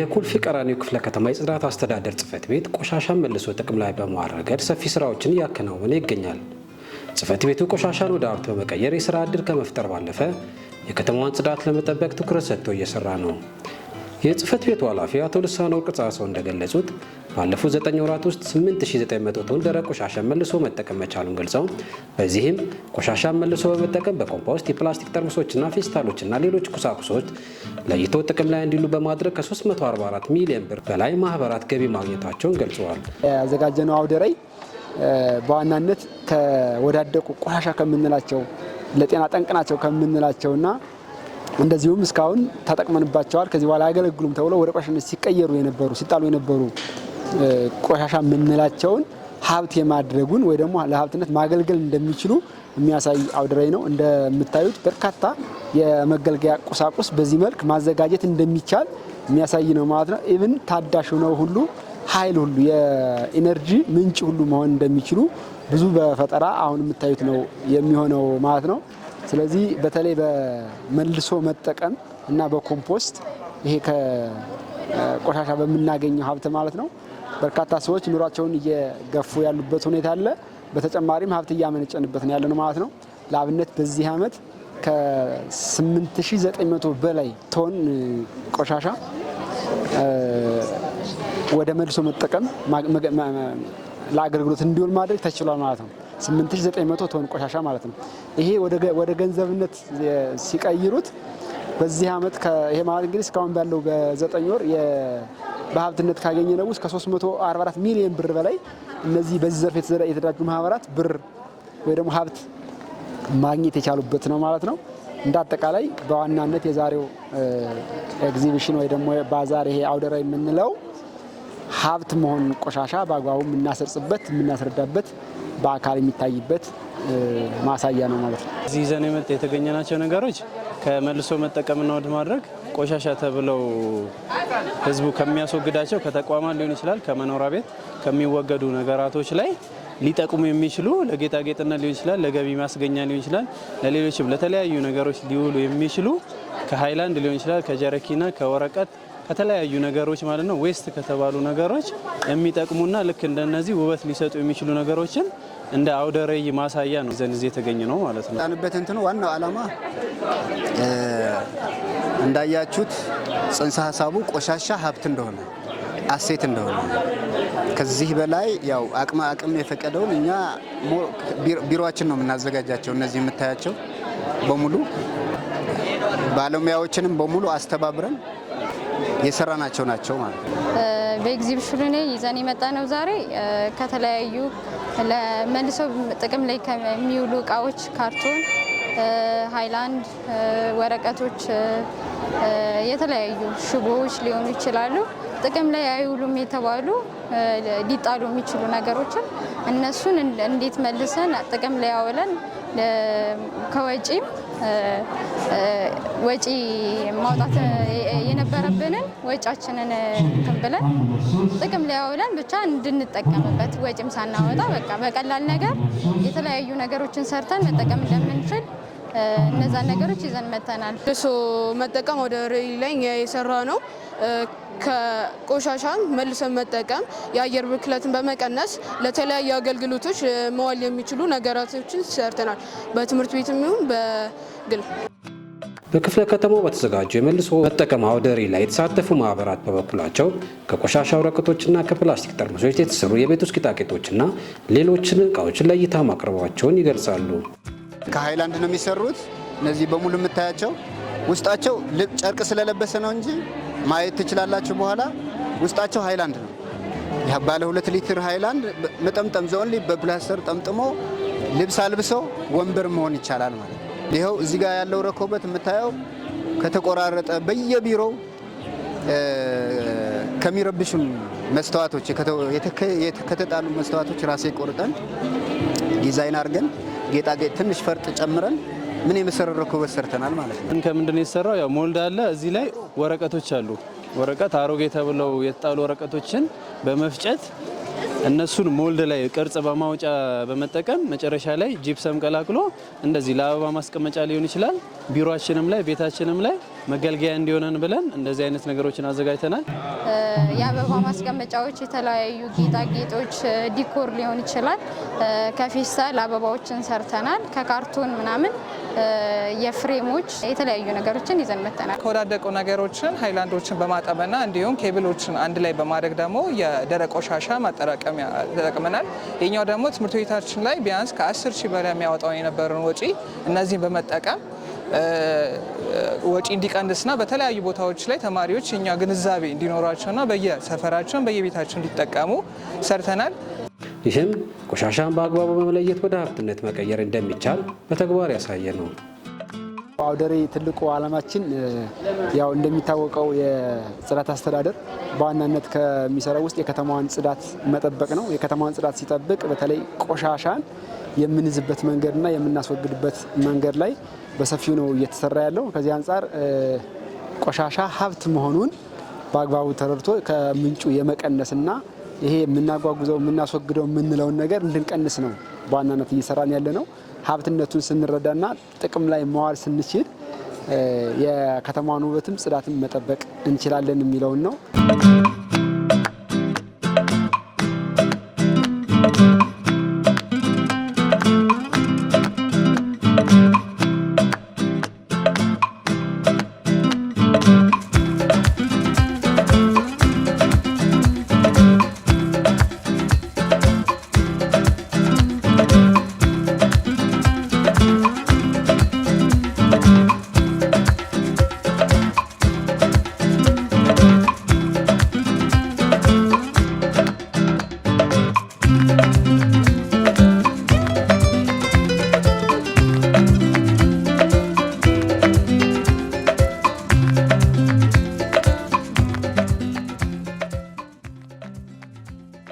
የኮልፌ ቀራኒዮ ክፍለ ከተማ የጽዳት አስተዳደር ጽሕፈት ቤት ቆሻሻን መልሶ ጥቅም ላይ በማዋል ረገድ ሰፊ ስራዎችን እያከናወነ ይገኛል። ጽሕፈት ቤቱ ቆሻሻን ወደ ሀብት በመቀየር የስራ ዕድል ከመፍጠር ባለፈ የከተማዋን ጽዳት ለመጠበቅ ትኩረት ሰጥቶ እየሰራ ነው። የጽሕፈት ቤቱ ኃላፊ አቶ ልሳነ ወርቅ ጻሰው እንደገለጹት ባለፉት 9 ወራት ውስጥ 8900 ቶን ደረቅ ቆሻሻን መልሶ መጠቀም መቻሉን ገልጸው በዚህም ቆሻሻን መልሶ በመጠቀም በኮምፖስት የፕላስቲክ ጠርሙሶችና ፌስታሎችና ሌሎች ቁሳቁሶች ለይቶ ጥቅም ላይ እንዲውሉ በማድረግ ከ344 ሚሊዮን ብር በላይ ማህበራት ገቢ ማግኘታቸውን ገልጸዋል። ያዘጋጀነው አውደ ርዕይ በዋናነት ከወዳደቁ ቆሻሻ ከምንላቸው ለጤና ጠንቅ ናቸው ከምንላቸውና እንደዚሁም እስካሁን ተጠቅመንባቸዋል ከዚህ በኋላ አያገለግሉም ተብሎ ወደ ቆሻሻነት ሲቀየሩ የነበሩ ሲጣሉ የነበሩ ቆሻሻ የምንላቸውን ሀብት የማድረጉን ወይ ደግሞ ለሀብትነት ማገልገል እንደሚችሉ የሚያሳይ አውደ ርዕይ ነው። እንደምታዩት በርካታ የመገልገያ ቁሳቁስ በዚህ መልክ ማዘጋጀት እንደሚቻል የሚያሳይ ነው ማለት ነው። ኢቭን ታዳሽ ነው ሁሉ ኃይል ሁሉ የኢነርጂ ምንጭ ሁሉ መሆን እንደሚችሉ ብዙ በፈጠራ አሁን የምታዩት ነው የሚሆነው ማለት ነው። ስለዚህ በተለይ በመልሶ መጠቀም እና በኮምፖስት ይሄ ከቆሻሻ በምናገኘው ሀብት ማለት ነው በርካታ ሰዎች ኑሯቸውን እየገፉ ያሉበት ሁኔታ አለ። በተጨማሪም ሀብት እያመነጨንበት ነው ያለነው ማለት ነው። ለአብነት በዚህ ዓመት ከ8900 በላይ ቶን ቆሻሻ ወደ መልሶ መጠቀም ለአገልግሎት እንዲውል ማድረግ ተችሏል ማለት ነው። 8900 ቶን ቆሻሻ ማለት ነው። ይሄ ወደ ገንዘብነት ሲቀይሩት በዚህ ዓመት ይሄ ማለት እንግዲህ እስካሁን ባለው በ9 ወር በሀብትነት ካገኘነው ውስጥ ከ344 ሚሊዮን ብር በላይ እነዚህ በዚህ ዘርፍ የተደራጁ ማህበራት ብር ወይ ደግሞ ሀብት ማግኘት የቻሉበት ነው ማለት ነው። እንደ አጠቃላይ በዋናነት የዛሬው ኤግዚቢሽን ወይ ደግሞ ባዛር ይሄ አውደ ርዕይ የምንለው ሀብት መሆን ቆሻሻ በአግባቡ የምናሰርጽበት የምናስረዳበት በአካል የሚታይበት ማሳያ ነው ማለት ነው። እዚህ ይዘን የተገኘናቸው ነገሮች ከመልሶ መጠቀምና ወደ ማድረግ ቆሻሻ ተብለው ህዝቡ ከሚያስወግዳቸው ከተቋማት ሊሆን ይችላል ከመኖሪያ ቤት ከሚወገዱ ነገራቶች ላይ ሊጠቅሙ የሚችሉ ለጌጣጌጥነት ሊሆን ይችላል ለገቢ ማስገኛ ሊሆን ይችላል ለሌሎችም ለተለያዩ ነገሮች ሊውሉ የሚችሉ ከሃይላንድ ሊሆን ይችላል ከጀረኪና ከወረቀት ከተለያዩ ነገሮች ማለት ነው ዌስት ከተባሉ ነገሮች የሚጠቅሙና ልክ እንደነዚህ ውበት ሊሰጡ የሚችሉ ነገሮችን እንደ አውደ ርዕይ ማሳያ ነው ዘንድ እዚህ የተገኘ ነው ማለት ነው። ታንበት እንትኑ ዋናው ዓላማ እንዳያችሁት ጽንሰ ሐሳቡ ቆሻሻ ሀብት እንደሆነ አሴት እንደሆነ ከዚህ በላይ ያው አቅም የፈቀደውን እኛ ቢሮአችን ነው የምናዘጋጃቸው እነዚህ የምታያቸው በሙሉ ባለሙያዎችንም በሙሉ አስተባብረን የሰራናቸው ናቸው ማለት ነው። በኤግዚቢሽኑ ላይ ይዘን የመጣነው ዛሬ ከተለያዩ ለመልሰው ጥቅም ላይ ከሚውሉ እቃዎች ካርቶን፣ ሃይላንድ፣ ወረቀቶች፣ የተለያዩ ሽቦዎች ሊሆኑ ይችላሉ ጥቅም ላይ አይውሉም የተባሉ ሊጣሉ የሚችሉ ነገሮችን እነሱን እንዴት መልሰን ጥቅም ላይ አውለን ከወጪም ወጪ ማውጣት የነበረብንን ወጫችንን ብለን ጥቅም ላይ አውለን ብቻ እንድንጠቀምበት ወጪም ሳናወጣ በቃ በቀላል ነገር የተለያዩ ነገሮችን ሰርተን መጠቀም እንደምንችል እነዛን ነገሮች ይዘን መተናል። መልሶ መጠቀም ወደ ርዕይ ላይ የሰራ ነው። ከቆሻሻ መልሰን መጠቀም የአየር ብክለትን በመቀነስ ለተለያዩ አገልግሎቶች መዋል የሚችሉ ነገራቶችን ሰርተናል። በትምህርት ቤትም ይሁን በግል በክፍለ ከተማው በተዘጋጀው የመልሶ መጠቀም አውደ ርዕይ ላይ የተሳተፉ ማህበራት በበኩላቸው ከቆሻሻ ወረቀቶችና ከፕላስቲክ ጠርሙሶች የተሰሩ የቤት ውስጥ ጌጣጌጦችና ሌሎችን እቃዎችን ለእይታ ማቅረባቸውን ይገልጻሉ። ከሃይላንድ ነው የሚሰሩት እነዚህ በሙሉ የምታያቸው ውስጣቸው ጨርቅ ስለለበሰ ነው እንጂ ማየት ትችላላችሁ። በኋላ ውስጣቸው ሃይላንድ ነው። ያ ባለ 2 ሊትር ሃይላንድ መጠምጠም ዘውንሊ በፕላስተር ጠምጥሞ ልብስ አልብሰው ወንበር መሆን ይቻላል ማለት ነው። ይኸው እዚህ ጋር ያለው ረኮበት የምታየው ከተቆራረጠ በየቢሮው ከሚረብሹን መስተዋቶች ከተጣሉ መስተዋቶች ራሴ ቆርጠን ዲዛይን አድርገን ጌጣጌጥ ትንሽ ፈርጥ ጨምረን ምን የመሰረረ ረኮበት ሰርተናል ማለት ነው። ከምንድን ነው የተሰራው? ያው ሞልድ አለ እዚህ ላይ ወረቀቶች አሉ። ወረቀት አሮጌ ተብለው የተጣሉ ወረቀቶችን በመፍጨት እነሱን ሞልድ ላይ ቅርጽ በማውጫ በመጠቀም መጨረሻ ላይ ጂፕሰም ቀላቅሎ እንደዚህ ለአበባ ማስቀመጫ ሊሆን ይችላል ቢሮአችንም ላይ ቤታችንም ላይ መገልገያ እንዲሆነን ብለን እንደዚህ አይነት ነገሮችን አዘጋጅተናል። የአበባ ማስቀመጫዎች፣ የተለያዩ ጌጣጌጦች፣ ዲኮር ሊሆን ይችላል። ከፌስታል አበባዎችን ሰርተናል። ከካርቶን ምናምን የፍሬሞች የተለያዩ ነገሮችን ይዘን መጥተናል። ከወዳደቁ ነገሮችን ሃይላንዶችን በማጠብና እንዲሁም ኬብሎችን አንድ ላይ በማድረግ ደግሞ የደረቅ ቆሻሻ ማጠራቀሚያ ተጠቅመናል። ይህኛው ደግሞ ትምህርት ቤታችን ላይ ቢያንስ ከ10 ሺህ በላይ የሚያወጣው የነበረውን ወጪ እነዚህን በመጠቀም ወጪ እንዲቀንስና በተለያዩ ቦታዎች ላይ ተማሪዎች እኛ ግንዛቤ እንዲኖራቸውና በየሰፈራቸውን በየቤታቸው እንዲጠቀሙ ሰርተናል። ይህም ቆሻሻን በአግባቡ በመለየት ወደ ሀብትነት መቀየር እንደሚቻል በተግባር ያሳየ ነው። አውደ ርዕይ ትልቁ ዓላማችን ያው እንደሚታወቀው የጽዳት አስተዳደር በዋናነት ከሚሰራው ውስጥ የከተማዋን ጽዳት መጠበቅ ነው። የከተማዋን ጽዳት ሲጠብቅ በተለይ ቆሻሻን የምንይዝበት መንገድና የምናስወግድበት መንገድ ላይ በሰፊው ነው እየተሰራ ያለው። ከዚህ አንጻር ቆሻሻ ሀብት መሆኑን በአግባቡ ተረድቶ ከምንጩ የመቀነስና ይሄ የምናጓጉዘው የምናስወግደው የምንለውን ነገር እንድንቀንስ ነው በዋናነት እየሰራን ያለ ነው። ሀብትነቱን ስንረዳና ጥቅም ላይ መዋል ስንችል የከተማዋን ውበትም ጽዳትን መጠበቅ እንችላለን የሚለውን ነው።